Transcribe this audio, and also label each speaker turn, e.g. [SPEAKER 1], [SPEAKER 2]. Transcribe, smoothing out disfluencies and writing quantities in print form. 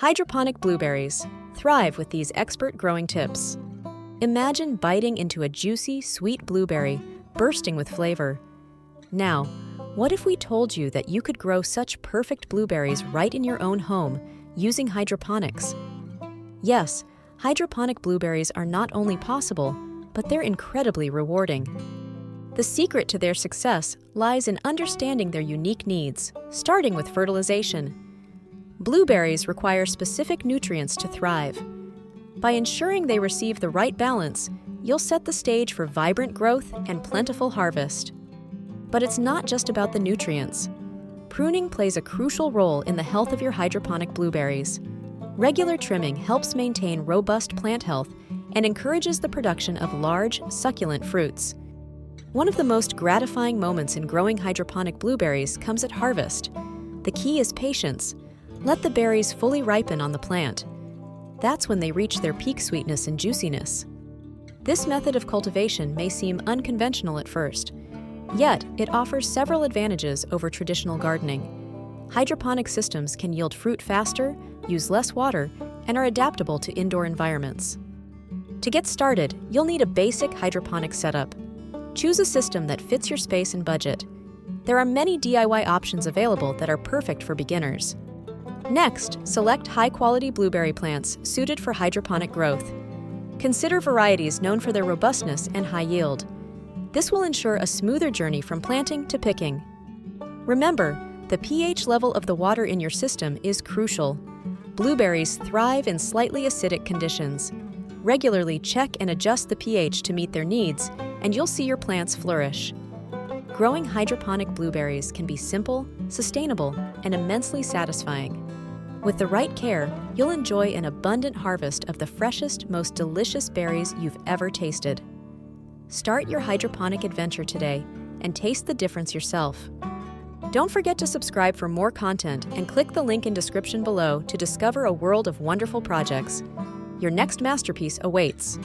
[SPEAKER 1] Hydroponic blueberries thrive with these expert growing tips. Imagine biting into a juicy, sweet blueberry, bursting with flavor. Now, what if we told you that you could grow such perfect blueberries right in your own home using hydroponics? Yes, hydroponic blueberries are not only possible, but they're incredibly rewarding. The secret to their success lies in understanding their unique needs, starting with fertilization. Blueberries require specific nutrients to thrive. By ensuring they receive the right balance, you'll set the stage for vibrant growth and plentiful harvest. But it's not just about the nutrients. Pruning plays a crucial role in the health of your hydroponic blueberries. Regular trimming helps maintain robust plant health and encourages the production of large, succulent fruits. One of the most gratifying moments in growing hydroponic blueberries comes at harvest. The key is patience. Let the berries fully ripen on the plant. That's when they reach their peak sweetness and juiciness. This method of cultivation may seem unconventional at first, yet it offers several advantages over traditional gardening. Hydroponic systems can yield fruit faster, use less water, and are adaptable to indoor environments. To get started, you'll need a basic hydroponic setup. Choose a system that fits your space and budget. There are many DIY options available that are perfect for beginners. Next, select high-quality blueberry plants suited for hydroponic growth. Consider varieties known for their robustness and high yield. This will ensure a smoother journey from planting to picking. Remember, the pH level of the water in your system is crucial. Blueberries thrive in slightly acidic conditions. Regularly check and adjust the pH to meet their needs, and you'll see your plants flourish. Growing hydroponic blueberries can be simple, sustainable, and immensely satisfying. With the right care, you'll enjoy an abundant harvest of the freshest, most delicious berries you've ever tasted. Start your hydroponic adventure today and taste the difference yourself. Don't forget to subscribe for more content and click the link in description below to discover a world of wonderful projects. Your next masterpiece awaits.